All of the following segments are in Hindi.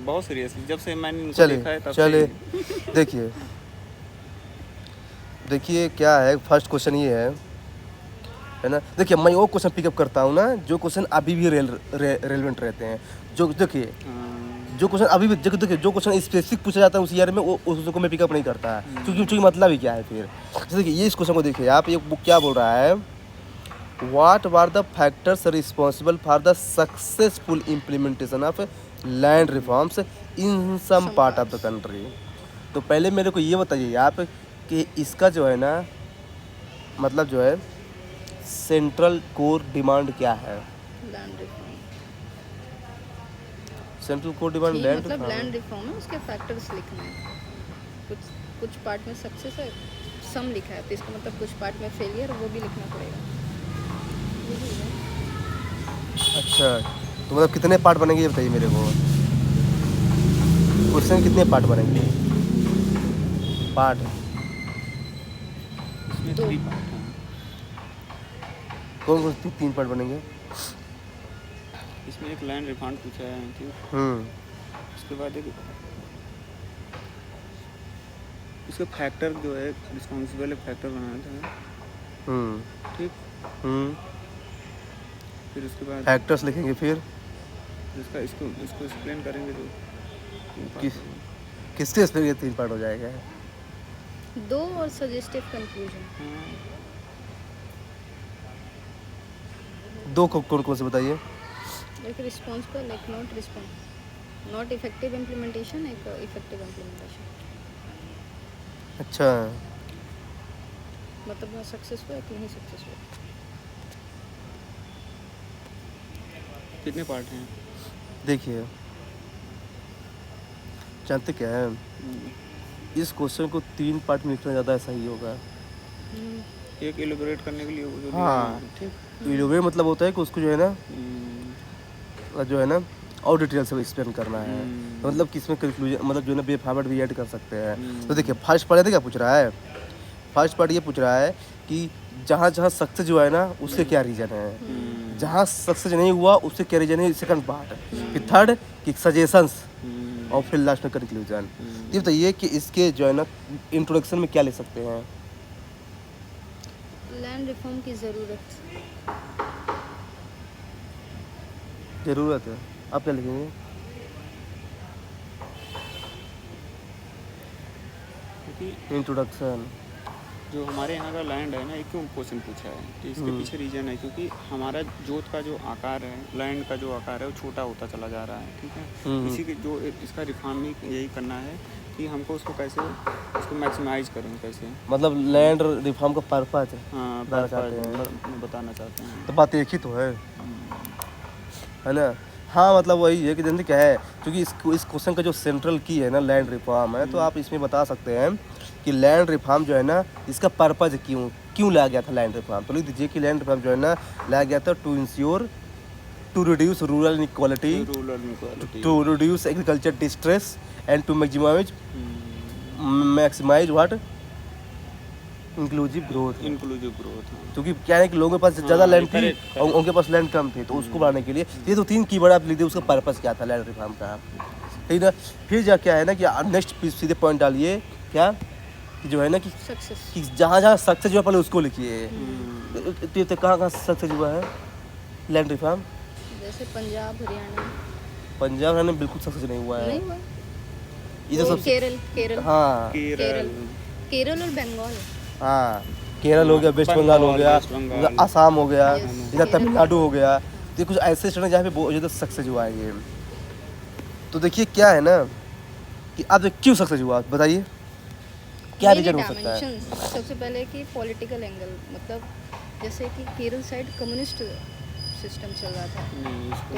बहुत सीरियसली जब से मैंने इनको चलिए देखा है तब चलिए से। देखिए देखिए क्या है, फर्स्ट क्वेश्चन ये है ना। देखिए मैं वो क्वेश्चन पिकअप करता हूँ ना जो क्वेश्चन अभी भी रेलेवेंट रहते हैं। जो देखिए जो क्वेश्चन अभी भी देखिए जो क्वेश्चन स्पेसिफिक पूछा जाता है उस ईयर में वो उस को मैं पिकअप नहीं करता है, क्योंकि मतलब ही क्या है फिर। जैसे देखिए ये इस क्वेश्चन को देखिए आप, ये बुक क्या बोल रहा है, what were the factors responsible for the successful implementation of land reforms in some part of the country. तो पहले मेरे को ये बताइए आप कि इसका जो है ना मतलब जो है सेंट्रल कोर डिमांड क्या है। Land reform central core demand land मतलब लैंड रिफॉर्म है, उसके फैक्टर्स लिखने हैं। कुछ पार्ट में सक्सेस है, सम लिखा है, तो इसका मतलब कुछ पार्ट में फेलियर, वो भी लिखना पड़ेगा। यही है। अच्छा तो मतलब कितने पार्ट बनेंगे ये बताइए मेरे को, क्वेश्चन कितने पार्ट बनेंगे। पार्ट इसमें दो 3 पार्ट हैं। कौन कौन 3 पार्ट बनेंगे। इसमें एक लैंड रिफंड पूछा है ठीक। उसके बाद एक इसका फैक्टर जो है रिस्पॉन्सिबल फैक्टर बनाना था ठीक। फिर उसके बाद फैक्टर्स लिखेंगे, फिर इसका इसको एक्सप्लेन करेंगे तो किसके इस पे ये 3 पार्ट हो जाएगा। दो और सजेस्टिव कंक्लूजन। दो कौन कौन से बताइए। एक रिस्पॉन्सिबल, एक नॉट इफेक्टिव इम्प्लीमेंटेशन, एक इफेक्टिव इम्प्लीमेंटेशन। अच्छा मतलब ना सक्सेसफुल है कि नहीं सक्सेसफुल। कितने पार्ट हैं। देखिए जानते क्या है, इस क्वेश्चन को 3 पार्ट में लिखना ज़्यादा सही होगा। एक एलिबोरेट करने के लिए वो जो हाँ ठीक। एलिबोरेट मतलब होता है कि उसको जो है ना और डिटेल से एक्सप्लेन करना है। तो मतलब किसमें कंक्लूजन मतलब जो है ना वे फॉरवर्ड भी ऐड कर सकते हैं। तो देखिए फर्स्ट पार्ट क्या पूछ रहा है, फर्स्ट पार्ट ये पूछ रहा है कि जहाँ जहाँ सक्सेस जो है ना उसके क्या रीज़न है, जहाँ सक्सेस नहीं हुआ उससे क्या रीज़न है, सेकंड पार्ट। फिर थर्ड कि सजेशंस और फिर लास्ट में कंक्लूजन। ये बताइए कि इसके जो है ना इंट्रोडक्शन में क्या ले सकते हैं। लैंड रिफॉर्म की ज़रूरत है, आप क्या लिखेंगे। क्योंकि इंट्रोडक्शन जो हमारे यहाँ का लैंड है ना एक क्यों क्वेश्चन पूछा है कि इसके पीछे रीजन है क्योंकि हमारा जोत का जो आकार है, लैंड का जो आकार है वो छोटा होता चला जा रहा है ठीक है। इसी के जो इसका रिफॉर्मिंग यही करना है कि हमको उसको कैसे उसको मैक्सिमाइज करें कैसे, मतलब लैंड रिफॉर्म का पर्पज है। हाँ बताना चाहते हैं। तो बात एक ही तो है ना। हाँ मतलब वही है कि जैसे क्या है, क्योंकि इस क्वेश्चन का जो सेंट्रल की है ना लैंड रिफॉर्म है, तो आप इसमें बता सकते हैं कि लैंड रिफॉर्म जो है ना इसका पर्पज क्यों लाया गया था लैंड रिफॉर्म। तो लिख दीजिए कि लैंड रिफॉर्म जो है ना लाया गया था to reduce rural inequality, to reduce agriculture distress and to maximize what inclusive growth. क्योंकि क्या है कि लोगों के पास ज़्यादा लैंड थी और उनके पास लैंड कम थी, तो उसको बढ़ाने के लिए ये तो 3 कीवर्ड आप लिख दिए। उसका पर्पस क्या था लैंड रिफॉर्म का, ठीक है। फिर जा क्या है ना कि नेक्स्ट सीधे पॉइंट डालिए क्या कि जो है ना कि जहाँ जहाँ सक्सेस हुआ पहले उसको लिखिए। तो कहाँ सक्सेस हुआ है लैंड रिफॉर्म। जैसे पंजाब हरियाणा बिल्कुल सक्सेस नहीं हुआ है। ये सब केरल हाँ केरल और बंगाल। हाँ केरल हो गया, वेस्ट बंगाल हो गया, असम हो गया, इधर तमिलनाडु हो गया। तो ये कुछ ऐसे स्टेट हैं जहाँ पे बहुत ज़्यादा सक्सेस हुआ है ये। तो देखिए क्या है ना कि अब क्यों सक्सेस हुआ बताइए, क्या रीजन हो सकता है। सबसे पहले कि पॉलिटिकल एंगल, मतलब जैसे कि केरल साइड कम्युनिस्ट सिस्टम चल रहा था, तो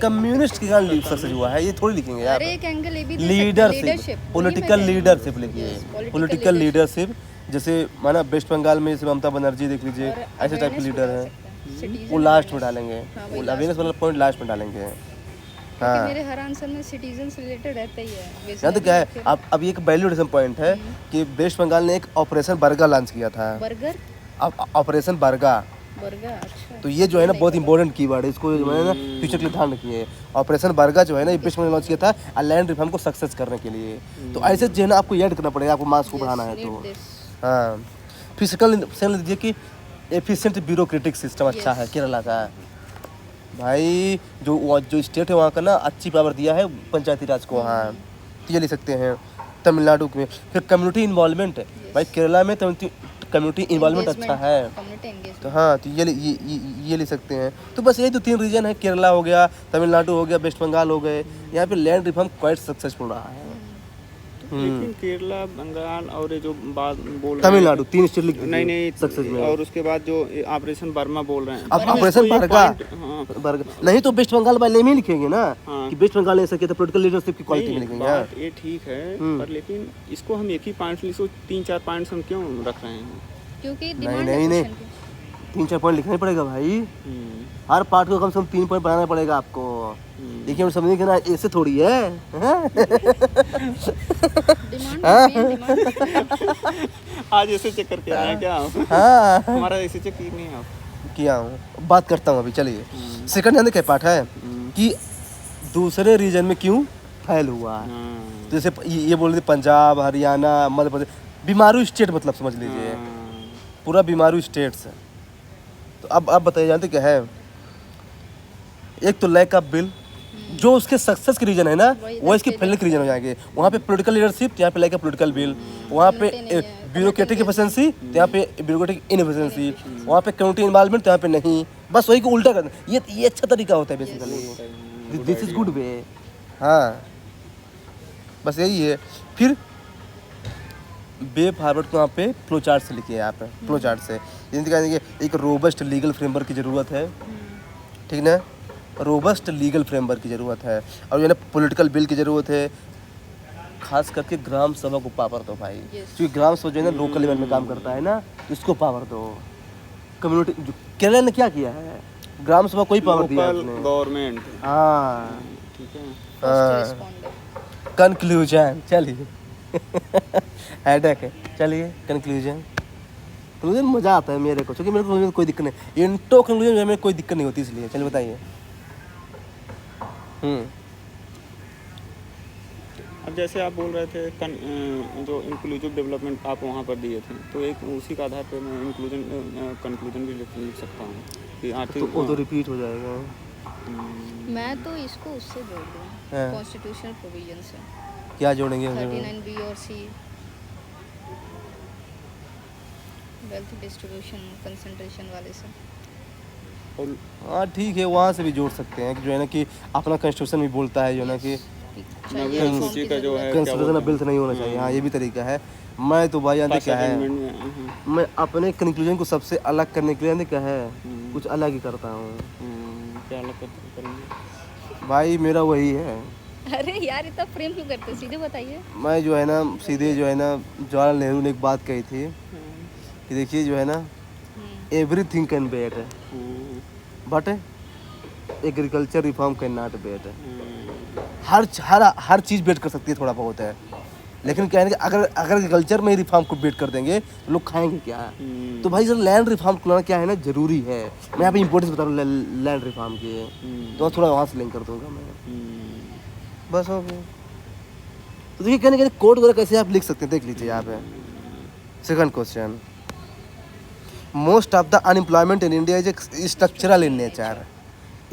कम्युनिस्ट के कारण सक्सेस हुआ है ये थोड़ी लिखेंगे आप। एक एंगल ये भी लीडरशिप, पॉलिटिकल लीडरशिप लिखिए। पॉलिटिकल लीडरशिप जैसे माना वेस्ट बंगाल में ममता बनर्जी देख लीजिए, ऐसे टाइप के लीडर हैं, वो लास्ट में डालेंगे। अवेयरनेस वाला पॉइंट लास्ट में डालेंगे। हाँ मेरे हर आंसर में सिटीजन्स रिलेटेड रहता ही है। यहाँ तो क्या है अब एक वैल्यूडेशन पॉइंट है कि वेस्ट बंगाल ने एक ऑपरेशन बर्गा लॉन्च किया था। बर्गर ऑपरेशन बर्गा बर्गा अच्छा तो ये जो है ना बहुत इंपॉर्टेंट कीवर्ड है, इसको जो है ना फ्यूचर के लिए ध्यान रखिए। ऑपरेशन बर्गा जो है ना ये बेस्ट लॉन्च किया था लैंड रिफॉर्म को सक्सेस करने के लिए। तो ऐसे जो है ना आपको याद करना पड़ेगा, आपको मार्क्स को बढ़ाना है तो। हाँ, फिर सेकंड लीजिए कि एफिशिएंट ब्यूरोक्रेटिक सिस्टम अच्छा है केरला का। भाई जो स्टेट है वहाँ का ना अच्छी पावर दिया है पंचायती राज को। हाँ, तो ये ले सकते हैं। तमिलनाडु में फिर कम्युनिटी इन्वॉल्वमेंट, भाई केरला में कम्युनिटी इन्वॉल्वमेंट अच्छा है। तो हाँ, तो ये ले सकते हैं। तो बस यही तो 3 रीजन है, केरला हो गया, तमिलनाडु हो गया, वेस्ट बंगाल हो गए। यहाँ पे लैंड रिफॉर्म क्वाइट सक्सेसफुल रहा है। लेकिन केरला, बंगाल और ये जो बात बोल तमिलनाडु 3 स्टेट नहीं सक्सेस में। और उसके बाद जो ऑपरेशन बर्मा बोल रहे हैं, अब ऑपरेशन बर्गा हाँ, नहीं तो वेस्ट बंगाल वाले में लिखेंगे ना हाँ। कि वेस्ट बंगाल ने ऐसा किया था, पॉलिटिकल लीडरशिप की क्वालिटी में लिखेंगे। बात ये ठीक है, पर लेकिन इसको हम एक ही पॉइंट, इसको 3-4 पॉइंट्स हम क्यों रख रहे हैं? क्योंकि नहीं 3-4 पॉइंट लिखना ही पड़ेगा भाई। हर पार्ट को कम से कम 3 पॉइंट बनाना पड़ेगा आपको। देखिए हम समझेंगे ना, ऐसे थोड़ी है। आज ऐसे चेक करके आए क्या आप? हाँ, हमारा ऐसे चेक नहीं है आप? किया हूँ, बात करता हूँ अभी। चलिए सेकंड जानते क्या पार्ट है कि दूसरे रीजन में क्यों फैल हुआ। जैसे ये बोल रहे पंजाब, हरियाणा, मध्य प्रदेश, बीमारू स्टेट मतलब समझ लीजिए, पूरा बीमारू स्टेट्स है। तो अब बताइए जानते क्या है, एक तो लैक ऑफ बिल, जो उसके सक्सेस के रीजन है ना वो इसके फैलने के रीजन हो जाएंगे। वहाँ पे पॉलिटिकल लीडरशिप, यहाँ पे लैक ऑफ पॉलिटिकल बिल। वहाँ पे ब्यूरोक्रेटिक एफिशिएंसी, यहाँ पे ब्यूरोक्रेटिक इनएफिशिएंसी। वहाँ पे कम्युनिटी इन्वॉल्वमेंट, यहाँ पे नहीं। बस वही को उल्टा करना, ये अच्छा तरीका होता है basically. This is good way. हाँ, बस यही है। फिर वे फॉरवर्ड को यहाँ पे फ्लो चार्ट से लिखिए आप, फ्लो चार्ट से। जिनके एक रोबस्ट लीगल फ्रेमवर्क की ज़रूरत है, ठीक ना, रोबस्ट लीगल फ्रेमवर्क की ज़रूरत है। और जो है पॉलिटिकल बिल की ज़रूरत है, खास करके ग्राम सभा को पावर दो भाई। क्योंकि ग्राम सभा जो है ना लोकल लेवल में काम करता है ना, इसको पावर दो। कम्युनिटी जो केरला ने क्या किया है, ग्राम सभा कोई पावर दिया उसने, गवर्नमेंट। हाँ ठीक है। कंक्लूजन चलिए हेडेक है, चलिए कंक्लूजन मज़ा आता है मेरे को, क्योंकि मेरे को कोई दिक्कत नहीं, इंटो कंक्लूजन में कोई दिक्कत नहीं होती, इसलिए चलिए बताइए। अब जैसे आप बोल रहे थे जो इंक्लूसिव डेवलपमेंट आप वहाँ पर दिए थे, तो एक उसी का आधार पर मैं कंक्लूजन भी लिख सकता हूँ कि आर्थिक तो रिपीट हो जाएगा। मैं तो इसको उससे जोड़ दूँ, कॉन्स्टिट्यूशनल प्रोविजन से। क्या जोड़ेंगे? 39B और C, वेल्थ डिस्ट्रीब्यूशन कंसंट्रेशन वाले से। हाँ ठीक है, वहाँ से भी जोड़ सकते हैं कि जो है ना कि अपना कॉन्स्टिट्यूशन भी बोलता है जो है ना कि का जो है कंस्टिट्यूशन बिल नहीं होना चाहिए। हाँ, ये भी तरीका है। मैं तो भाई जानते क्या है, मैं अपने कंक्लूजन को सबसे अलग करने के लिए जानते क्या है, कुछ अलग ही करता हूँ। क्या अलग करेंगे भाई? मेरा वही है। अरे यार इतना प्रेम क्यों करते, सीधे बताइए। मैं जो है ना सीधे जो है ना, जवाहरलाल नेहरू ने एक बात कही थी कि देखिए जो है ना, everything can wait but agriculture reform can not wait. हर चीज़ वेट कर सकती है, थोड़ा बहुत है, लेकिन क्या है कि अगर एग्रीकल्चर में ही रिफॉर्म को वेट कर देंगे तो लोग खाएंगे क्या? तो भाई सर लैंड रिफॉर्म करना क्या है ना जरूरी है। मैं यहाँ पे इंपॉर्टेंस बता रहा हूँ लैंड रिफॉर्म की, तो थोड़ा वहाँ से लिंक कर दूंगा मैं, बस हो गया। तो देखिए कहने के कोड वगैरह कैसे आप लिख सकते हैं, देख लीजिए यहाँ पे। Second question, most of the unemployment in India is structural in nature.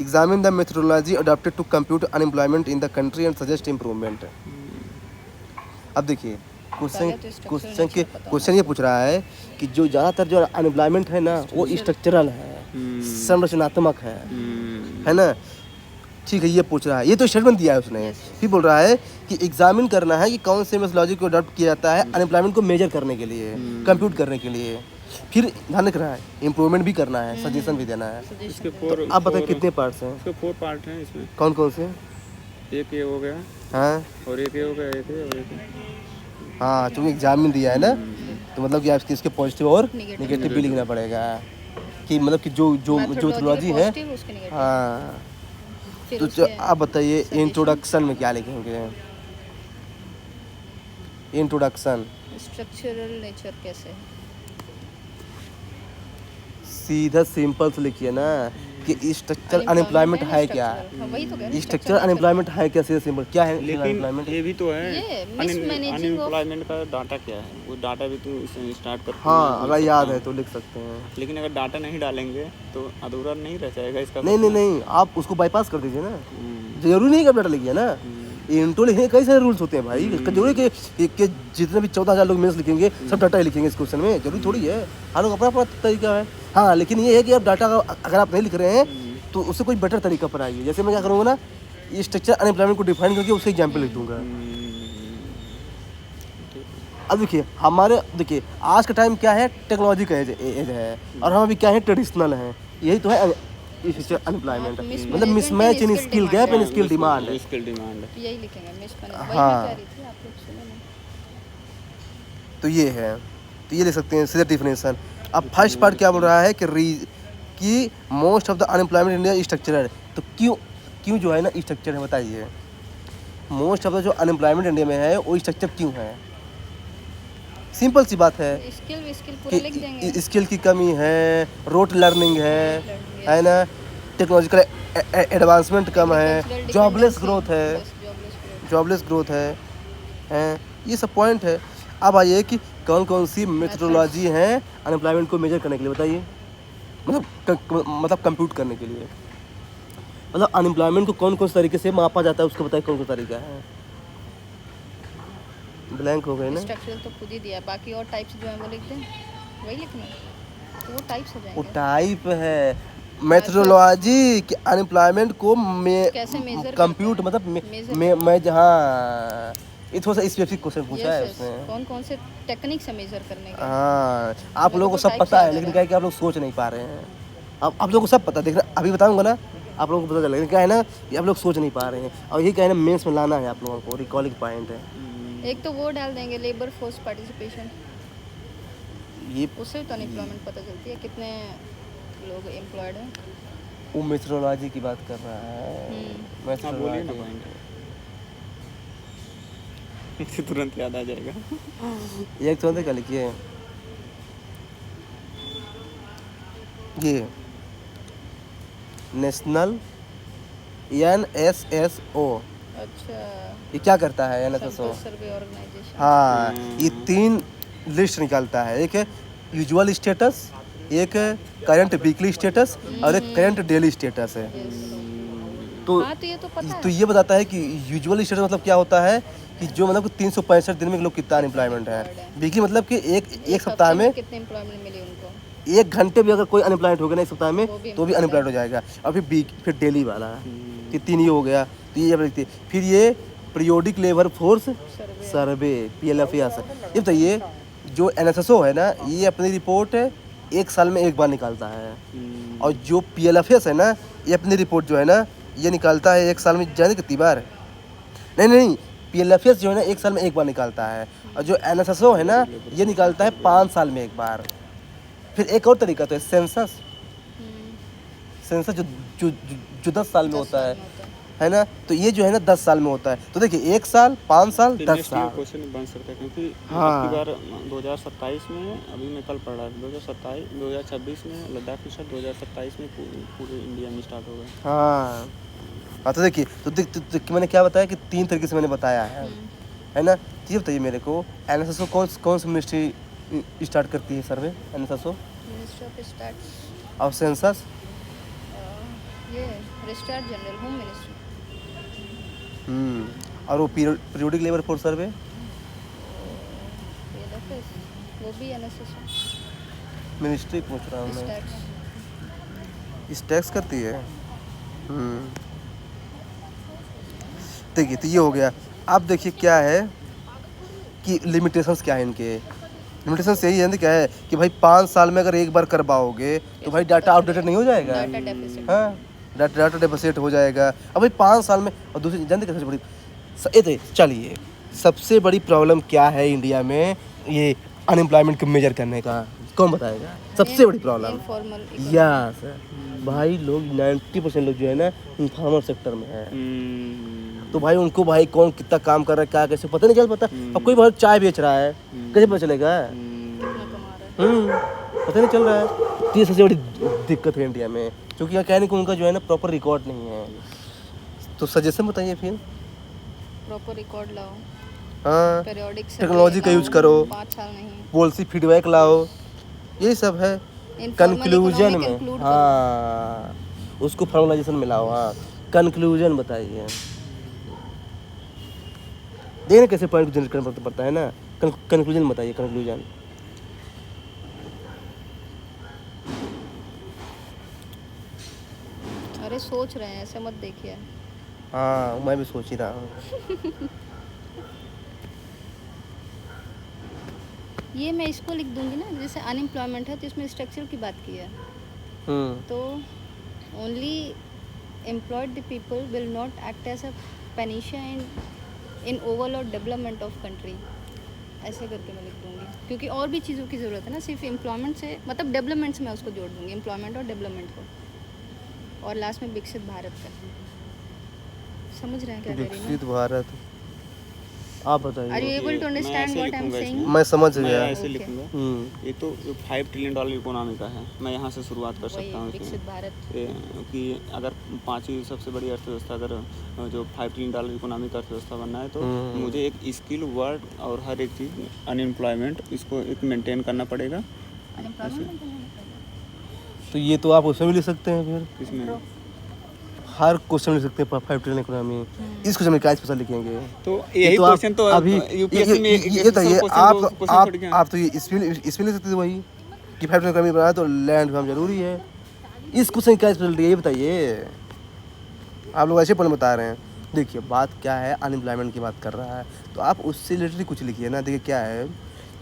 Examine the methodology adopted to compute unemployment in the country and suggest improvement. अब देखिए क्वेश्चन ये पूछ रहा है कि जो ज़्यादातर जो अनएम्प्लॉयमेंट है ना वो स्ट्रक्चरल है, संरचनात्मक है ना। ठीक है, ये पूछ रहा है, ये तो स्टेटमेंट दिया है उसने। फिर बोल रहा है कि एग्जामिन करना है कि कौन से मेथोडोलॉजी को अडॉप्ट किया जाता है अनएम्प्लॉयमेंट को मेजर करने के लिए, कंप्यूट करने के लिए। फिर ध्यान रखना है, इम्प्रूवमेंट भी करना है, सजेशन भी देना है। इसके तो आप बताइए कितने पार्ट्स हैं? इसके 4 पार्ट हैं इसमें। कौन कौन से? एक ये हो गया, हाँ, और एक ये हो गया, एक और एक। हाँ, चूँकि एग्जाम में दिया है ना, तो मतलब कि आपके इसके पॉजिटिव और नेगेटिव भी लिखना पड़ेगा कि मतलब कि जो मेथोडोलॉजी है। हाँ, तो आप बताइए इंट्रोडक्शन में क्या लिखेंगे? इंट्रोडक्शन स्ट्रक्चरल नेचर कैसे है? सीधा सिंपल से लिखिए ना कि स्ट्रक्चर अनएम्प्लॉयमेंट है क्या, हाँ, वही तो कह रहे हैं, स्ट्रक्चर अनएम्प्लॉयमेंट है क्या, सीधा सिंपल क्या है लेकिन अनएम्प्लॉयमेंट। ये भी तो है ये mismanaging of- अनएम्प्लॉयमेंट का डाटा क्या है, वो डाटा भी तो स्टार्ट कर। हाँ अगर याद है तो लिख सकते हैं। लेकिन अगर डाटा नहीं डालेंगे तो अधूरा नहीं रह जाएगा इसका। नहीं आप उसको बाईपास कर दीजिए ना, हम्म, जरूरी नहीं कि आप डाटा लिखिए ना, इंट्रो लिखने के कई सारे रूल्स होते हैं भाई, जरूरी कि जितने भी 14,000 लोग मेंस लिखेंगे सब डाटा ही लिखेंगे इस क्वेश्चन में, जरूरी थोड़ी है, हर लोग अपना अपना तरीका है। हाँ लेकिन ये है कि आप डाटा अगर आप नहीं लिख रहे हैं तो उससे कोई बेटर तरीका पर आइए। जैसे मैं क्या करूँगा ना, ये स्ट्रक्चर अनएम्प्लॉयमेंट को डिफाइन करके उससे एग्जाम्पल लिख दूंगा। अब देखिए आज का टाइम क्या है, टेक्नोलॉजी का एज है और हम अभी क्या है, ट्रेडिशनल हैं, यही तो है अनएम्प्लॉयमेंट, मतलब mismatch in skill gap and skill demand. Skill demand यही लिखेंगे मिसमैनेजमेंट, वही हाँ। मैं कह रही थी, आप लोग सुने नहीं। तो ये है, तो ये लिख सकते हैं सीधा डिफिनेशन। अब फर्स्ट पार्ट क्या बोल रहा है कि most of the unemployment India structural, तो क्यों जो है ना स्ट्रक्चर है, बताइए मोस्ट ऑफ द जो अनएम्प्लॉयमेंट इंडिया में है वो स्ट्रक्चर क्यों है। सिंपल सी बात है स्किल पूरा लिख देंगे। कि स्किल की कमी है, रोट लर्निंग है ना, टेक्नोलॉजिकल एडवांसमेंट कम है, जॉबलेस ग्रोथ है, ये सब पॉइंट है। अब आइए कि कौन कौन सी मेथोडोलॉजी है अनएम्प्लॉयमेंट को मेजर करने के लिए, बताइए, मतलब कंप्यूट करने के लिए, मतलब अनएम्प्लॉयमेंट को कौन कौन से तरीके से मापा जाता है उसको बताइए, कौन सा तरीका है। ब्लैंक हो गए ना, स्ट्रक्चरल तो खुद ही दिया, बाकी और टाइप्स जो है वो लिख दें, वही लिखना है, तो वो टाइप्स हो वो जाएंगे। टाइप है मेथोडोलॉजी कि अनएम्प्लॉयमेंट को कैसे मेजर कंप्यूट, मतलब मैं जहाँ ये थोड़ा सा स्पेसिफिक क्वेश्चन पूछा है उसने। कौन कौन से टेक्निक से मेजर करने का। हाँ आप लोगों को सब पता है, लेकिन क्या है कि आप लोग सोच नहीं पा रहे हैं। अब आप लोगों को सब पता है, देखना अभी बताऊंगा ना आप लोगों को पता चलेगा, क्या है ना कि आप लोग सोच नहीं पा रहे हैं, और यही क्या है ना मेंस में लाना है आप लोगों को, रिकॉलिंग पॉइंट है एक तो वो डाल देंगे लेबर फोर्स पार्टिसिपेशन, ये। उससे तो अनएम्प्लॉयमेंट पता चलती है कितने लोग एम्प्लॉयड हैं। वो मेथोडोलॉजी की बात कर रहा है, हाँ बोलिए ना मेथोडोलॉजी। पॉइंट, इसे तुरंत याद आ जाएगा। एक तो क्या लिखिए, ये नेशनल NSSO, अच्छा, ये क्या करता है NSSO? सर्वे ऑर्गेनाइजेशन। हाँ ये 3 लिस्ट निकालता है, एक है यूजुअल स्टेटस, एक है करंट वीकली स्टेटस और एक करंट डेली स्टेटस है। तो हाँ तो ये तो पता है। तो ये बताता है कि यूजुअल स्टेटस मतलब क्या होता है कि जो मतलब 365 दिन में लोग कितना अनएम्प्लॉयमेंट है, वीकली मतलब कि एक सप्ताह में कितने एम्प्लॉयमेंट मिली उनको, 1 घंटे भी अगर कोई अनएम्प्लॉयड हो गया ना एक सप्ताह में वो भी तो भी अनएम्प्लॉयड हो जाएगा। और फिर डेली वाला कि 3 ये हो गया, तो ये लिखते हैं। फिर ये periodic labour force survey PLFS। ये बताइए जो NSSO है ना, ये अपनी रिपोर्ट 1 साल में 1 बार निकालता है, और जो PLFS है ना, ये अपनी रिपोर्ट जो है ना ये निकालता है 1 साल में, जाने कितनी बार, नहीं PLFS जो है ना 1 साल में 1 बार निकालता है, और जो NSSO है ना ये निकालता है 5 साल में 1 बार। फिर एक और तरीका तो है सेंसस, जो 10 साल में होता है ना, तो ये जो है ना 10 साल में होता है। तो देखिए 1 साल, 5 साल, 10 साल क्वेश्चन बन सकता है, क्योंकि हाँ। अगली बार 2027 में, अभी मैं कल पढ़ रहा था 2026 में लद्दाख मिशन, 2027 में पूरे इंडिया में स्टार्ट हो गया। हाँ तो देखिए तो मैंने क्या बताया कि 3 तरीके से मैंने बताया है ना। तो ये बताइए मेरे को NSSO कौन सी मिनिस्ट्री स्टार्ट करती है सर्वे, NSSO मिनिस्ट्री ऑफ स्टैट्स और सेंसस, ये रजिस्ट्रार जनरल होम मिनिस्ट्री। और वो periodic labour force survey PLFS वो भी NSSO मिनिस्ट्री पूछ रहा हूँ मैं, स्टैट्स। इस टैक्स करती है। देखिए तो ये हो गया। अब देखिए क्या है कि लिमिटेशंस क्या है इनके, लिमिटेशंस यही है क्या है कि भाई 5 साल में अगर 1 बार करवाओगे तो भाई डाटा आउटडेटेड नहीं हो जाएगा, डाटा डेफिसिट। हाँ डाटा डेफिसिट हो जाएगा। अब भाई 5 साल में, और दूसरी जानते सबसे बड़ी चलिए सबसे बड़ी प्रॉब्लम क्या है इंडिया में ये अनएम्प्लॉयमेंट को मेजर करने का, कौन बताएगा सबसे बड़ी प्रॉब्लम? यस भाई लोग 90% लोग जो है ना इन्फॉर्मल सेक्टर में है। तो भाई उनको भाई कौन कितना काम कर रहा है क्या कैसे पता नहीं चल पता। अब कोई बहुत चाय बेच रहा है कैसे पता चलेगा? पता नहीं चल रहा है। तो ये सबसे बड़ी दिक्कत है इंडिया में, क्योंकि यहाँ कहने को उनका जो है ना प्रॉपर रिकॉर्ड नहीं है। तो सजेशन बताइए फिर। प्रॉपर रिकॉर्ड लाओ, हाँ, पीरियोडिक टेक्नोलॉजी का यूज करो, 5 साल नहीं, पॉलिसी फीडबैक लाओ, यही सब है। कंक्लूजन में इंक्लूड हाँ, उसको फॉर्मलाइजेशन में लाओ। हाँ, कंक्लूजन बताइए, देखिए कैसे पॉइंट जनरेट करना पड़ता है ना। कंक्लूजन बताइए, कंक्लूजन। अरे सोच रहे हैं, ऐसे मत देखिए। हाँ, मैं भी सोच ही रहा हूँ। ये मैं इसको लिख दूंगी ना, जैसे अनएम्प्लॉयमेंट है तो इसमें स्ट्रक्चर की बात की है, तो only employed the people will not act as a panacea in overall development of country, ऐसे करके मैं लिख दूंगी, क्योंकि और भी चीज़ों की ज़रूरत है ना, सिर्फ एम्प्लॉयमेंट से मतलब डेवलपमेंट से मैं उसको जोड़ दूंगी, एम्प्लॉयमेंट और डेवलपमेंट को, और लास्ट में विकसित भारत का। समझ रहे हैं क्या कह रही हूँ? विकसित भारत, आप आर यू बताइए। Able to understand what I am लिखूंगा सेइंग? इसमें। मैं समझ मैं गया। ऐसे Okay. लिखूंगा। ये तो $5 ट्रिलियन इकोनॉमी का है, मैं यहाँ से शुरुआत कर सकता हूँ वही विकसित इसमें। भारत। कि अगर पांचवी सबसे बड़ी अर्थव्यवस्था, अगर जो $5 ट्रिलियन इकोनॉमी का अर्थव्यवस्था बनना है, तो मुझे एक स्किल वर्ड और हर एक चीज़, अनएम्प्लॉयमेंट, इसको एक मेंटेन करना पड़ेगा। तो ये तो आप उसमें भी लिख सकते हैं फिर, इसमें हर क्वेश्चन लिख सकते हैं 5 ट्रिलियन इकोनॉमी। इस क्वेश्चन में क्या स्पेशल लिखेंगे? तो यही आप क्वेश्चन तो अभी यूपीएससी में ये बताइए, आप तो ये इसमें लिख सकते थे वही कि 5 ट्रिलियन इकोनॉमी बनाया तो लैंड काम जरूरी है। इस क्वेश्चन की क्या स्पेशलिटी है ये बताइए। आप लोग ऐसे पॉइंट बता रहे हैं। देखिए बात क्या है, अनएम्प्लॉयमेंट की बात कर रहा है, तो आप उससे रिलेटेड कुछ लिखिए ना। देखिए क्या है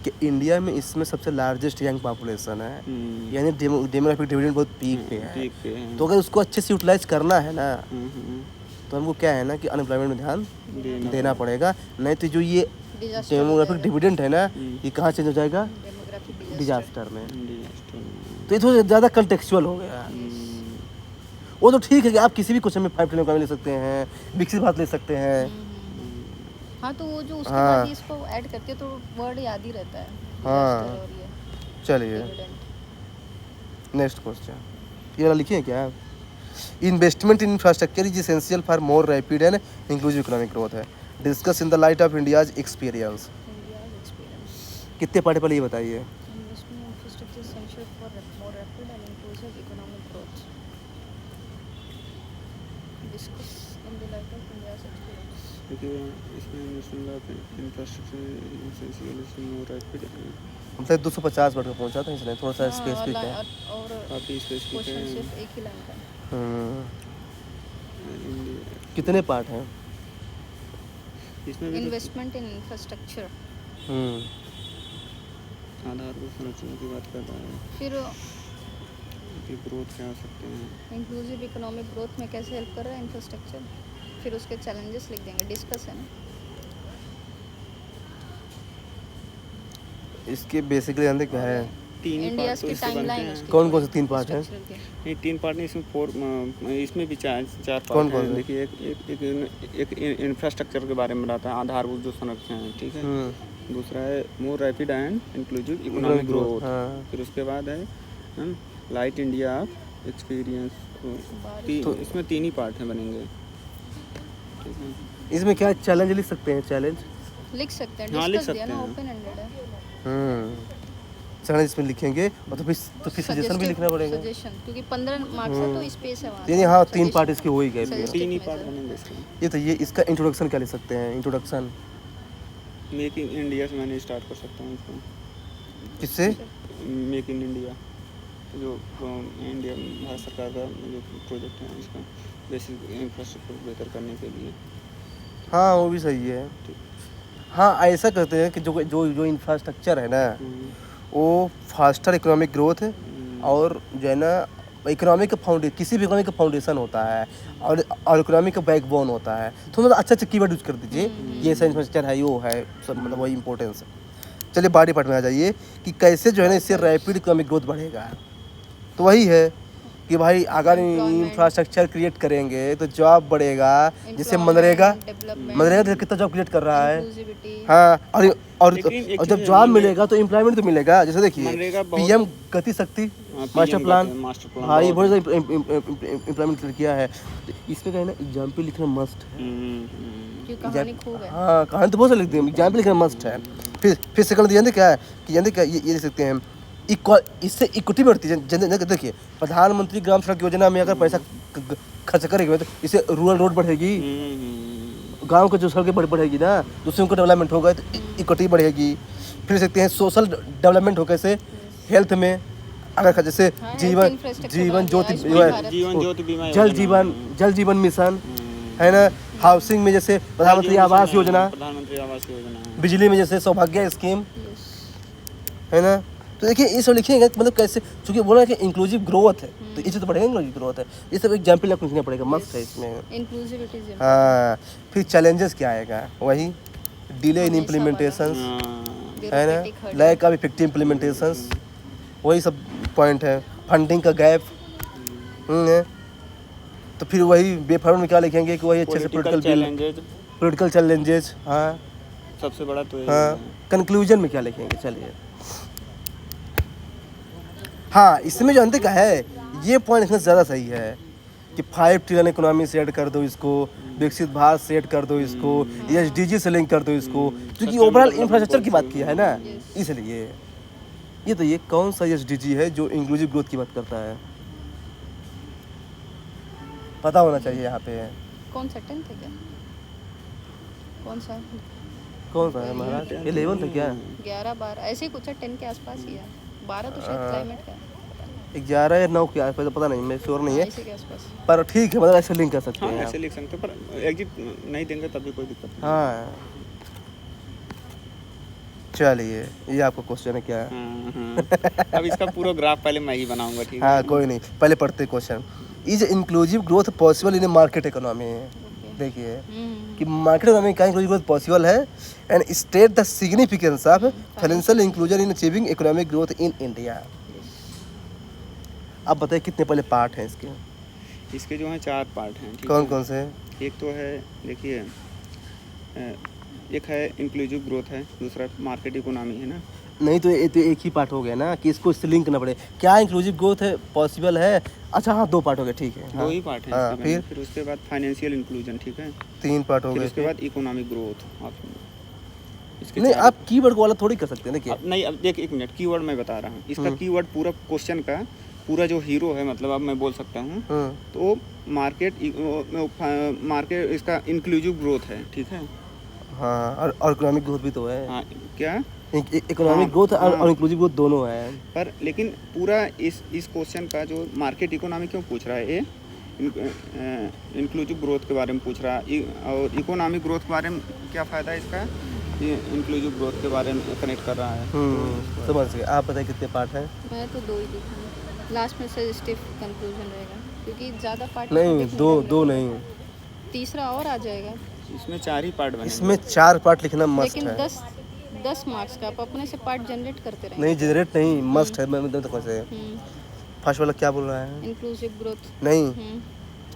कि इंडिया में इसमें सबसे लार्जेस्ट यंग पॉपुलेशन है, यानी डेमोग्राफिक डिविडेंड बहुत पीक पे है। ठीक है। तो अगर उसको अच्छे से यूटिलाइज करना है ना, तो हमको क्या है ना कि अनएम्प्लॉयमेंट में ध्यान देना पड़ेगा। नहीं तो जो ये डेमोग्राफिक डिविडेंड है ना, ये कहाँ चेंज हो जाएगा? डिजास्टर में। तो ये थोड़ा ज़्यादा कंटेक्चुअल हो गया। वो तो ठीक है कि आप किसी भी क्वेश्चन में 5 ट्रिलियन का ले सकते हैं, विकसित भारत ले सकते हैं। हाँ, तो वो जो उसके हाँ। बाद इसको ऐड करते हैं तो वर्ड याद ही रहता है। हाँ। disaster और ये चलिए dividend। नेक्स्ट क्वेश्चन, ये वाला लिखिए क्या? Investment in infrastructure is essential for more rapid and inclusive economic growth है, discuss in the light of India's experience. India's experience। कितने पार्ट पहले ये बताइए। Investment in infrastructure is essential for more rapid and inclusive economic growth। Discuss in the light of India's experience। देखिए इसमें इंफ्रास्ट्रक्चर मतलब 250 वर्ड का पहुंचा था, इसलिए थोड़ा सा हाँ, स्पेसिफिक है। और काफ़ी स्पेसिफिक क्वेश्चन है। सिर्फ एक ही लाइन का है। कितने पार्ट हैं? इसमें भी इन्वेस्टमेंट इन इंफ्रास्ट्रक्चर, आधारभूत संरचना की बात कर रहा है फिर कि ग्रोथ क्या हो सकते हैं। इंक्लूसिव इकोनॉमिक ग्रोथ में कैसे हेल्प कर रहा है इंफ्रास्ट्रक्चर, फिर उसके चैलेंजेस लिख देंगे, डिस्कस है ना। इसके बेसिकली अंदर क्या है? तीन ही इंडिया पार्ट तो की इससे बनते टाइमलाइन हैं। उसकी कौन कौन से 3 पार्ट हैं? structural के। नहीं 3 पार्ट नहीं, इसमें इसमें भी चार पार्ट कौन कौन हैं। से? देखिए एक इंफ्रास्ट्रक्चर के बारे में बताता है, आधारभूत जो संरचना है, ठीक है। दूसरा है मोर rapid and inclusive economic growth. हाँ। फिर उसके बाद है लाइट इंडिया एक्सपीरियंस। तो इसमें 3 ही पार्ट हैं बनेंगे, ठीक है। इसमें क्या चैलेंज लिख सकते हैं? चैलेंज लिख सकते हैं, हाँ, लिख डिस्कस दिया सकते ना, हैं। ओपन एंडेड है। चैलेंज इसमें लिखेंगे, और तो फिर सजेशन भी लिखना पड़ेगा। सजेशन, क्योंकि 15 मार्क्स है तो स्पेस है वहाँ। यानी हाँ 3 पार्ट इसके हो ही गए। Suggestion। 3 ही पार्ट बनेंगे इसके। ये तो ये इसका इंट्रोडक्शन क्या लिख सकते हैं? इंट्रोडक्शन मेक इन इंडिया से मैंने स्टार्ट कर सकता हूँ इसको। किससे? मेक इन इंडिया जो इंडिया भारत सरकार का जो प्रोजेक्ट है, इसका बेसिक इंफ्रास्ट्रक्चर बेहतर करने के लिए। हाँ वो भी सही है। हाँ ऐसा करते हैं कि जो जो जो इंफ्रास्ट्रक्चर है ना, वो फास्टर इकोनॉमिक ग्रोथ है, और जो है ना इकोनॉमिक का फाउंडेशन, किसी भी इकोनॉमिक का फाउंडेशन होता है, और इकोनॉमिक का बैकबोन होता है। तो मतलब अच्छा अच्छा कीवर्ड यूज कर दीजिए, ये इंफ्रास्ट्रक्चर है, वो है सब, मतलब वही इंपॉर्टेंस है। चलिए बॉडी पार्ट में आ जाइए कि कैसे जो है ना इससे रैपिड इकोनॉमिक ग्रोथ बढ़ेगा। तो वही है कि भाई अगर Employment. इंफ्रास्ट्रक्चर क्रिएट करेंगे तो जॉब बढ़ेगा, जैसे मनरेगा तो कितना जॉब क्रिएट कर रहा है। इंक्लूसिविटी। हाँ, और लेकिन एक और जब चीज़ जॉब है, मिलेगा तो एम्प्लॉयमेंट तो मिलेगा। जैसे देखिए मनरेगा बहुत- पीएम गति शक्ति मास्टर प्लान, मास्टर प्लान हाँ ये बहुत ज़्यादा इम्प्लीमेंट किया है। तो इसमें क्या है ना, एग्जाम्पल लिखना मस्ट है। क्यों कहानी खूब है। हाँ कहानी तो बहुत सारी लिखते हैं, एग्जाम्पल लिखना मस्ट है। फिर सेकंड जानते क्या है कि जानते क्या, ये लिख सकते हैं इससे इक्विटी बढ़ती है। देखिए प्रधानमंत्री ग्राम सड़क योजना में अगर पैसा खर्च करेंगे तो इससे रूरल रोड बढ़ेगी, गांव के जो सड़कें बढ़ेगी ना, तो उससे उनका डेवलपमेंट होगा, तो इक्विटी बढ़ेगी। फिर सकते हैं सोशल डेवलपमेंट हो कैसे, हेल्थ में अगर जैसे हाँ, जीवन infrastructure जीवन बढ़ ज्योति गया, आयुष्मान जीवन ज्योति बीमा जल जीवन मिशन है ना, हाउसिंग में जैसे प्रधानमंत्री आवास योजना, प्रधानमंत्री आवास योजना, बिजली में जैसे सौभाग्य स्कीम है ना। तो देखिए ये सब लिखिएगा मतलब कैसे, चूंकि बोला कि इंक्लूसिव ग्रोथ है तो इससे तो बढ़ेगा, इंक्लूसिव ग्रोथ है, ये सब एग्जाम्पल आपको लिखना पड़ेगा, मस्त है इसमें। इंक्लूसिविटी। हाँ फिर चैलेंजेस क्या आएगा, वही डिले इन इम्प्लीमेंटेशंस है ना, लैक ऑफ इफेक्टिव इम्प्लीमेंटेशंस, वही सब पॉइंट है। फंडिंग का गैप है। तो फिर वही बेफारूम में क्या लिखेंगे कि वही अच्छे से पॉलिटिकल चैलेंजेस। हाँ सबसे बड़ा तो हाँ कंक्लूजन में क्या लिखेंगे, चलिए। हाँ इसमें जो अंत का है ये पॉइंट लिखना ज़्यादा सही है कि 5 ट्रिलियन इकोनॉमी सेट कर दो इसको, विकसित भारत सेट कर दो इसको, SDG से लिंक कर दो इसको, क्योंकि ओवरऑल इंफ्रास्ट्रक्चर की बात किया है ना, इसलिए ये तो ये कौन सा SDG है जो इंक्लूसिव ग्रोथ की बात करता है, पता होना चाहिए यहाँ पे। कौन सा 10th है क्या? कौन सा है महाराज, 11 था क्या? 11 12 ऐसे ही कुछ है, 10 के आसपास ही है। 12 तो शायद क्लाइमेट का है, 11 या 9 के आसपास, पता नहीं, मैं श्योर नहीं है, इसी के आसपास। पर ठीक है, मतलब ऐसे लिंक कर सकते हाँ हैं ऐसे लिख सकते हैं, पर एग्जिट नहीं देंगे तब भी कोई दिक्कत नहीं। हाँ चलिए ये आपका क्वेश्चन है क्या? अब इसका पूरा ग्राफ पहले मैं ही बनाऊंगा, ठीक है? हाँ कोई नहीं, पहले पढ़ते question. Is inclusive growth possible in A market economy? देखिए कि मार्केट इकोनॉमी का इंक्लूसिव ग्रोथ पॉसिबल है, and state the significance of financial inclusion in achieving economic growth in India. आप बताइए कितने पहले पार्ट हैं इसके? इसके जो हैं 4 पार्ट हैं, ठीक कौन है? कौन से? एक तो है देखिए, एक है इंक्लूसिव ग्रोथ है, दूसरा मार्केट इकोनॉमी है ना। नहीं तो ये तो एक ही पार्ट हो गया ना कि इसको इससे लिंक करना पड़े, क्या इंक्लूसिव ग्रोथ है पॉसिबल है? अच्छा हाँ 2 पार्ट हो गए, ठीक है। दो ही पार्ट हैं हाँ, इसके, फिर उसके बाद फाइनेंशियल इंक्लूजन, ठीक है? 3 पार्ट हो फिर गए। उसके बाद इकोनॉमिक ग्रोथ। इसके नहीं 4 आप कीवर्ड को वाला थोड़ी कर सकते हैं, देखिए। नहीं अब देख, एक मिनट, कीवर्ड मैं बता रहा हूँ। इसका कीवर्ड पूरा क्वेश्चन का पूरा जो हीरो है, मतलब अब मैं बोल सकता हूँ, तो मार्केट इसका इंक्लूसिव ग्रोथ है, ठीक है? हाँ और इकोनॉमिक ग्रोथ भी तो है। हाँ क्या? इकोनॉमिक ग्रोथ और इंक्लूसिव ग्रोथ दोनों है। पर लेकिन पूरा इस क्वेश्चन का जो मार्केट इकोनॉमी क्यों पूछ रहा है, ये इंक्लूसिव ग्रोथ के बारे में पूछ रहा है, और इकोनॉमिक ग्रोथ के बारे में क्या फ़ायदा है इसका, ये इंक्लूसिव ग्रोथ के बारे में कनेक्ट कर रहा है। समझ गए। आप बताइए कितने पार्ट हैं? मैं तो 2 ही लिखूंगी, लास्ट में सजेस्टिव कंक्लूजन रहेगा, क्योंकि ज़्यादा पार्ट नहीं, दो नहीं, तीसरा और आ जाएगा। इसमें 4 ही पार्ट बने, इसमें 4 पार्ट लिखना मस्ट लेकिन है। 10 मार्क्स का आप अपने से पार्ट जनरेट करते रहेंगे। नहीं जनरेट नहीं, मस्ट है। मैं मतलब तक से फर्स्ट वाला क्या बोल रहा है? इंक्लूसिव ग्रोथ नहीं,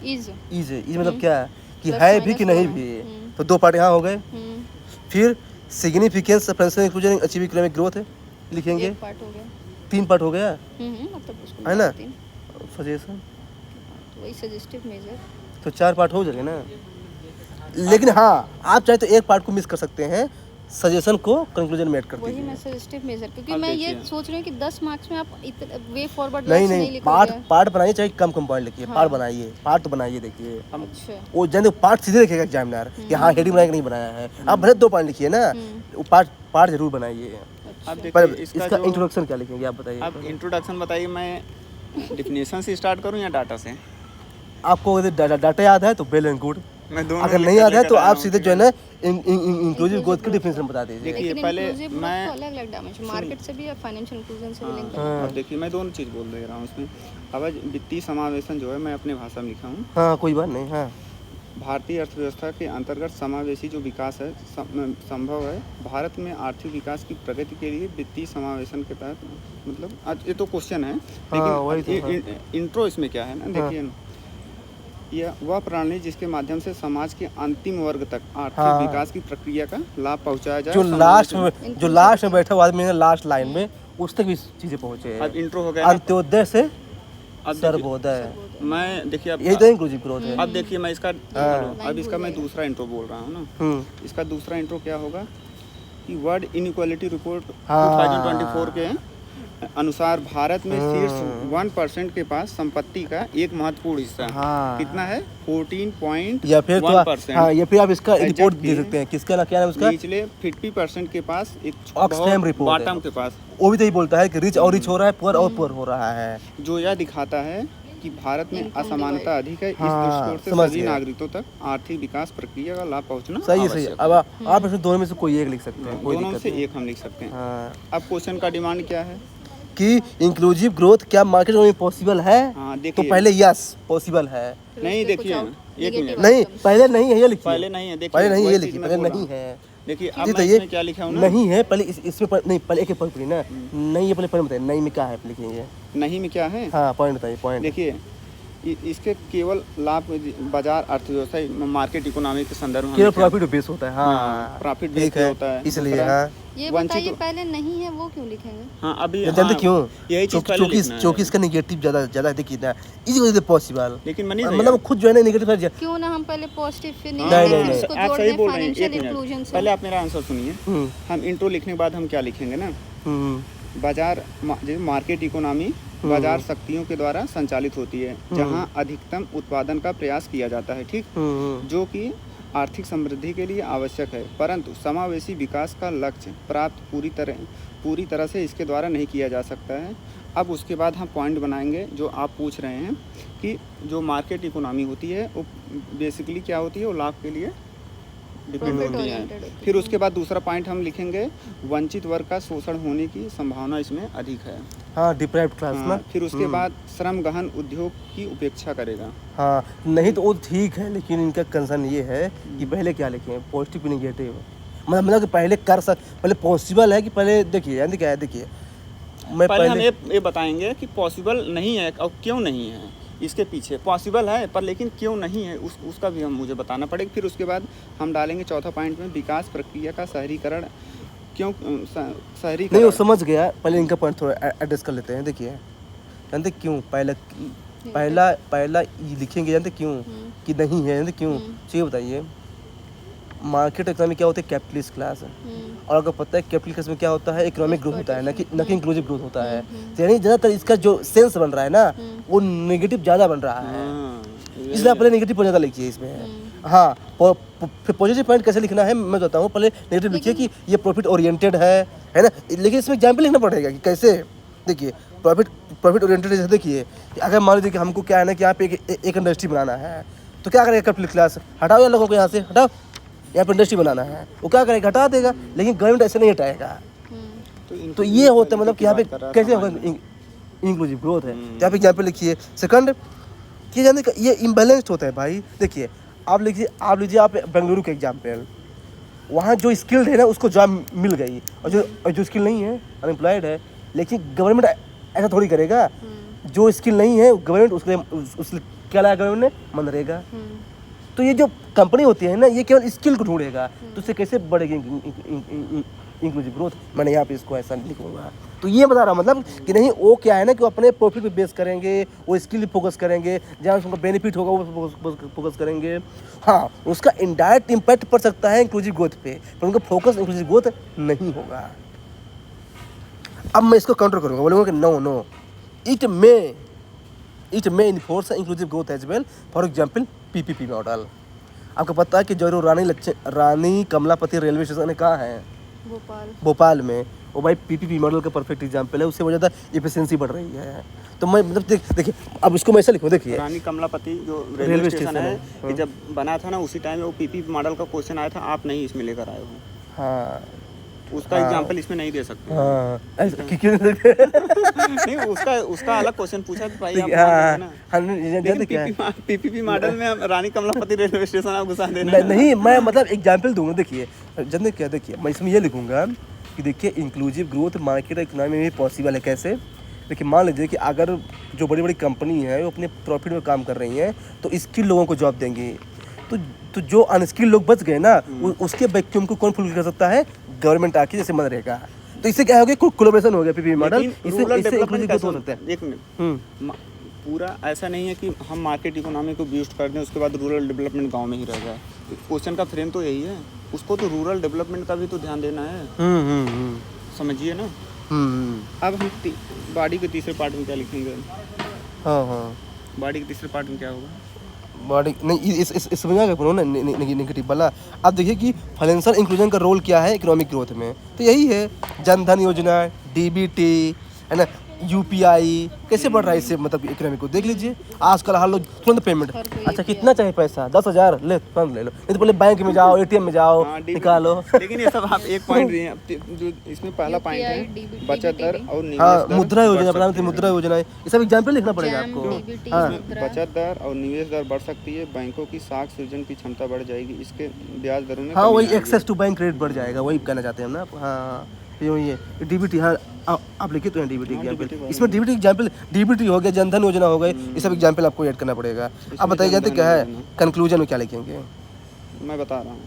इज इज मतलब क्या कि है भी कि नहीं भी, तो 2 पार्ट यहाँ हो गए। फिर significance financial inclusion achieve economic growth है लिखेंगे, 1 पार्ट हो गया, 3 पार्ट हो गया, मतलब उसको है ना? 3 सजेशन वही सजेस्टिव मेजर, तो 4 पार्ट हो जाएंगे ना। लेकिन हाँ आप चाहे तो एक पार्ट को मिस कर सकते हैं, सजेशन को कंक्लूजन में ऐड कर वही दीजिए। मैं सजेस्टिव मेजर, क्योंकि अब मैं ये देखिए। सोच रही हूँ कि 10 मार्क्स में आप वे फॉरवर्ड नहीं नहीं नहीं, लिखोगे। पार्ट बनाइए, चाहे कम पॉइंट लिखिए, पार्ट बनाइए, पार्ट तो बनाइए। देखिए अच्छा वो जन पार्ट सीधे लिखेगा एग्जामिनर कि हाँ हेडिंग बनाया कि नहीं बनाया है, आप भले 2 पॉइंट लिखिए ना, वो पार्ट जरूर बनाइए। अब पर देखिए इसका इंट्रोडक्शन क्या लिखेंगे आप बताइए? अब इंट्रोडक्शन बताइए, मैं डिफिनेशन से स्टार्ट करूँ या डाटा से? आपको अगर डाटा याद है तो वेल एंड गुड, मैं दोनों अगर नहीं याद है तो आप सीधे जो है ना इंक्लूसिव ग्रोथ की डिफिनेशन बता दीजिए। देखिए पहले मैं अलग-अलग डायमेंशन, मार्केट से भी या फाइनेंशियल इंक्लूजन से भी लिंक करना। अब देखिए मैं दोनों चीज़ बोल दे रहा हूँ उसमें। अब वित्तीय समावेशन जो है मैं अपने भाषा में लिखा हूँ। हाँ कोई बात नहीं। हाँ भारतीय अर्थव्यवस्था के अंतर्गत समावेशी जो विकास है संभव है। भारत में आर्थिक विकास की प्रगति के लिए वित्तीय समावेशन के तहत, मतलब आज ये तो क्वेश्चन है, लेकिन इंट्रो इसमें क्या है ना, देखिए ना, यह वह प्रणाली जिसके माध्यम से समाज के अंतिम वर्ग तक आर्थिक विकास की प्रक्रिया का लाभ पहुंचाया जाए। जो लास्ट में बैठा हुआ आदमी है लास्ट लाइन में, उस तक भी चीजें पहुंचे। अब इंट्रो हो गया, अंत्योदय से सर्वोदय। मैं देखिए अब यही तो इंक्लूसिव ग्रोथ है। अब देखिए मैं इसका अब इसका मैं दूसरा इंट्रो बोल रहा हूँ ना। इसका दूसरा इंट्रो क्या होगा कि वर्ल्ड इनइक्वालिटी रिपोर्ट 2024 के अनुसार भारत में शीर्ष 1% के पास संपत्ति का एक महत्वपूर्ण हिस्सा कितना है, 14.1%। या फिर या फिर आप इसका रिपोर्ट दे सकते हैं, किसका ना क्या है उसका, निचले 50% के पास एक ऑक्सफैम रिपोर्ट, बॉटम के पास, वो भी तो यही बोलता है कि रिच और रिच हो रहा है, पुअर और पुअर हो रहा है, जो यह दिखाता है कि भारत में असमानता अधिक है। इस दृष्टिकोण से सभी नागरिकों तक आर्थिक विकास प्रक्रिया का लाभ पहुंचना सही है। अब आप इसमें दोनों में से कोई एक लिख सकते हैं, दोनों में से एक हम लिख सकते हैं। अब क्वेश्चन का डिमांड क्या है कि इंक्लूसिव ग्रोथ क्या मार्केट में पॉसिबल है? तो पहले यस पॉसिबल है। नहीं देखिए एक मिनट, नहीं पहले नहीं है ये लिखिए, पहले नहीं है, देखिए पहले नहीं है लिखिए, पहले नहीं है। देखिए अब मैं इसमें क्या लिखा हूं ना, नहीं है पहले इसमें नहीं, पहले एक पॉइंट ना, नहीं है पहले पॉइंट बताइए, नहीं में क्या है लिखेंगे, नहीं में क्या है, हाँ पॉइंट बताइए पॉइंट। देखिए इसके केवल लाभ बाजार अर्थव्यवस्था मार्केट इकोनॉमी के संदर्भ में केवल प्रॉफिट बेस होता है। हाँ प्रॉफिट बेस होता है, इसलिए हाँ ये बताइए पहले नहीं है वो क्यों लिखेंगे? हाँ अभी जानते क्यों, यही चीज पहले लिखना है, क्योंकि इसका नेगेटिव ज्यादा देखिए ना, इसी वजह से पॉसिबल। लेकिन मनीष मतलब खुद जो है ना नेगेटिव है, क्यों ना हम पहले पॉजिटिव फिर नहीं इसको जोड़ दें फाइनेंशियल इंक्लूजन से। पहले आप मेरा आंसर सुनिए, हम इंट्रो लिखने के बाद हम क्या लिखेंगे ना, बाजार मार्केट इकोनॉमी बाजार शक्तियों के द्वारा संचालित होती है जहां अधिकतम उत्पादन का प्रयास किया जाता है, ठीक, जो कि आर्थिक समृद्धि के लिए आवश्यक है, परंतु समावेशी विकास का लक्ष्य प्राप्त पूरी तरह से इसके द्वारा नहीं किया जा सकता है। अब उसके बाद हम पॉइंट बनाएंगे जो आप पूछ रहे हैं कि जो मार्केट इकोनॉमी होती है वो बेसिकली क्या होती है, वो लाभ के लिए डिपेंड होती है। फिर उसके बाद दूसरा पॉइंट हम लिखेंगे वंचित वर्ग का शोषण होने की संभावना इसमें अधिक है। हाँ डिप्राइव्ड क्लास ना। फिर उसके बाद श्रम गहन उद्योग की उपेक्षा करेगा। हाँ नहीं तो वो ठीक है, लेकिन इनका कंसर्न ये है कि पहले क्या लिखें, पॉजिटिव नेगेटिव, मतलब कि पहले पहले पॉसिबल है कि पहले देखिए यानी क्या है, देखिए मैं पहले हम ये बताएंगे कि पॉसिबल नहीं है और क्यों नहीं है, इसके पीछे पॉसिबल है पर लेकिन क्यों नहीं है उसका भी मुझे बताना पड़ेगा। फिर उसके बाद हम डालेंगे चौथा पॉइंट में विकास प्रक्रिया का शहरीकरण, क्यों शहरीकरण नहीं वो समझ गया, पहले इनका पॉइंट थोड़ा एड्रेस कर लेते हैं। देखिए जानते क्यों पहला लिखेंगे, जानते क्यों कि नहीं है, जानते क्यों चाहिए बताइए। मार्केट इकोनॉमी क्या होती है, कैपिटलिस्ट क्लास है, और अगर पता है कैपिटल क्लास में क्या होता है, इकोनॉमिक ग्रोथ होता है, ना कि इंक्लूसिव ग्रोथ होता है। यानी ज़्यादातर इसका जो सेंस बन रहा है ना वो नेगेटिव ज़्यादा बन रहा है, इसलिए आप पहले नेगेटिव पॉइंट ज़्यादा लिखिए इसमें। हाँ फिर पॉजिटिव पॉइंट कैसे लिखना है मैं बताता हूँ, पहले नेगेटिव लिखिए कि ये प्रॉफिट ओरिएंटेड है ना, लेकिन इसमें एग्जाम्पल लिखना पड़ेगा कि कैसे। देखिए प्रॉफिट ओरिएंटेड जैसे देखिए अगर मान लीजिए कि हमको क्या है ना कि यहाँ पे एक इंडस्ट्री बनाना है, तो क्या करेगा कैपिटल क्लास, हटाओ या लोगों को यहाँ से हटाओ, यहाँ पर इंडस्ट्री बनाना है, वो क्या करेगा हटा देगा, लेकिन गवर्नमेंट ऐसे नहीं हटाएगा। तो ये होता है मतलब कि यहाँ पे कैसे होगा इंक्लूसिव ग्रोथ है। यहाँ पे एग्जाम्पल लिखिए। सेकंड कि जानते ये इम्बैलेंस्ड होता है भाई। देखिए आप लीजिए आप बेंगलुरु का एग्जाम्पल, वहाँ जो स्किल्ड है ना उसको जॉब मिल गई, और जो स्किल नहीं है अनएम्प्लॉयड है, लेकिन गवर्नमेंट ऐसा थोड़ी करेगा। जो स्किल नहीं है गवर्नमेंट उसके क्या लाया गवर्नमेंट ने, मनरेगा। तो ये जो कंपनी होती है ना ये केवल स्किल को ढूंढेगा, तो उससे कैसे बढ़ेगी इंक्लूसिव ग्रोथ। मैंने यहाँ पे इसको ऐसा लिखूंगा। तो ये बता रहा मतलब कि नहीं वो क्या है ना कि वो अपने प्रॉफिट पे बेस करेंगे, वो स्किल पे फोकस करेंगे, जहाँ उनका बेनिफिट होगा वो फोकस करेंगे। हाँ उसका इनडायरेक्ट इम्पैक्ट पड़ सकता है इंक्लूसिव ग्रोथ पे, पर उनका फोकस इंक्लूसिव ग्रोथ नहीं होगा। अब मैं इसको काउंटर करूँगा, बोलूँगा कि no it may enforce inclusive growth as well, for example PPP model. आपको पता है कि जो रानी कमलापति रेलवे स्टेशन है कहाँ है, भोपाल में, वो भाई पीपीपी मॉडल का परफेक्ट एग्जांपल है। उससे बहुत ज़्यादा एफिशिएंसी बढ़ रही है। तो मैं मतलब देखिए अब इसको मैं ऐसा लिखूँ, देखिए रानी कमलापति जो रेलवे स्टेशन है कि जब बना था ना उसी टाइम वो पीपीपी मॉडल का क्वेश्चन आया था, आप नहीं इसमें लेकर आए हो। हाँ उसका एग्जांपल इसमें नहीं दे सकते। हाँ नहीं, उसका अलग क्वेश्चन पूछा तो भाई आप मान लेना। लेकिन क्या है पीपीपी मॉडल में हम रानी कमलापति रेलवे स्टेशन आप घुसा देना। नहीं, मैं मतलब एग्जाम्पल दूंगा। देखिए जानते क्या, देखिए मैं इसमें ये लिखूंगा कि देखिए इंक्लूसिव ग्रोथ मार्केट इकोनॉमी में पॉसिबल है। कैसे? देखिए मान लीजिए कि अगर जो बड़ी बड़ी कंपनी है वो अपने प्रॉफिट में काम कर रही हैं तो स्किल लोगों को जॉब देंगी, तो जो अनस्किल लोग बच गए ना उसके वैक्यूम को कौन फुल कर सकता है? गवर्नमेंट आके जैसे मदद रहेगा। तो इससे क्या हो गया? कोलैबोरेशन हो गया पीपीपी मॉडल, इससे इंक्लूसिव ग्रोथ हो सकता है। एक मिनट, पूरा ऐसा नहीं है कि हम मार्केट इकोनॉमी को बूस्ट कर दें उसके बाद रूरल डेवलपमेंट गांव में ही रह जाए। क्वेश्चन का फ्रेम तो यही है, उसको तो रूरल डेवलपमेंट का भी तो ध्यान देना है। समझिए ना। अब हम बॉडी के तीसरे पार्ट में क्या लिखेंगे? हाँ बॉडी के तीसरे पार्ट में क्या होगा? बॉडी नहीं, इस समझ आ गया ना नेगेटिव वाला। अब देखिए कि फाइनेंशियल इंक्लूजन का रोल क्या है इकोनॉमिक ग्रोथ में, तो यही है जन धन योजना, डीबीटी है ना, यूपीआई कैसे बढ़ रहा है इससे मतलब इकोनॉमी को देख लीजिए। आजकल हर लोग तुरंत पेमेंट, अच्छा कितना चाहिए पैसा? 10,000 ले तुरंत ले लो, नहीं तो पहले बैंक में जाओ, एटीएम में जाओ, निकालो। लेकिन ये सब आप एक पॉइंट दिए, जो इसमें पहला पॉइंट है बचत दर और निवेश हाँ, दर। मुद्रा योजना, प्रधानमंत्री मुद्रा योजना, ये सब एग्जाम्पल लिखना पड़ेगा आपको। हाँ, बचत दर और निवेश दर बढ़ सकती है, बैंकों की साख सृजन की क्षमता बढ़ जाएगी, इसके ब्याज दरों में हाँ कमी वही आएगी। एक्सेस टू बैंक रेट बढ़ जाएगा, वही कहना चाहते हैं हम ना। हाँ ये डीबीटी, हाँ आप लिखिए तो हैं डीबीटी एग्जाम्पल। इसमें डीबीटी एग्जाम्पल, डीबीटी हो गया, जनधन योजना हो गई, ये सब एग्जाम्पल आपको ऐड करना पड़ेगा। आप बताइए जानते क्या है कंक्लूजन में क्या लिखेंगे? मैं बता रहा हूँ।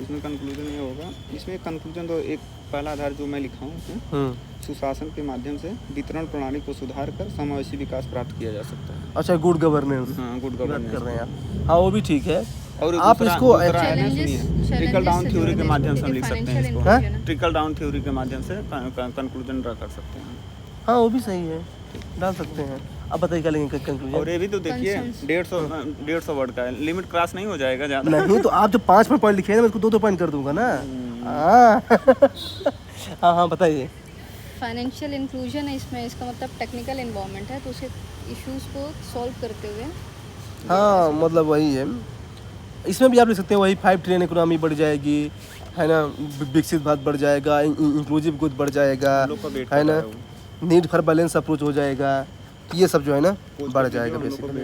इसमें कंक्लूजन ये होगा, इसमें कंक्लूजन तो एक पहला आधार जो मैं लिखा हूँ, सुशासन के माध्यम से वितरण प्रणाली को सुधार कर समावेशी विकास प्राप्त किया जा सकता है। अच्छा, गुड गवर्नेंस। हाँ, गुड कर गवर्नेंस रहे हैं आप। हाँ वो भी ठीक है। और आप इसको ट्रिकल डाउन थ्योरी के माध्यम से हम लिख सकते हैं इसको। हाँ? ट्रिकल डाउन थ्योरी के माध्यम से कंक्लूजन ड्रा कर सकते हैं। हाँ वो भी सही है, डाल सकते हैं। अब बताइए क्या लेंगे कंक्लूजन? और ये भी तो देखिए 150 वर्ड का है, लिमिट क्रॉस नहीं हो जाएगा ज़्यादा। नहीं तो आप जो 5 पॉइंट लिखे हैं ना, मैं इसको 2 पॉइंट कर दूंगा ना। हाँ बताइए। फाइनेंशियल इंक्लूजन है इसमें, इसका मतलब टेक्निकल इन्वॉल्वमेंट है, तो उसे इश्यूज को सॉल्व करते हुए। हाँ मतलब वही है, इसमें भी आप लिख सकते हैं वही 5 ट्रिलियन इकोनॉमी बढ़ जाएगी है ना, विकसित भारत बढ़ जाएगा, इंक्लूसिव ग्रोथ बढ़ जाएगा है ना, नीड फॉर बैलेंस अप्रोच हो जाएगा, ये सब जो है ना बढ़ जाएगा बेसिकली।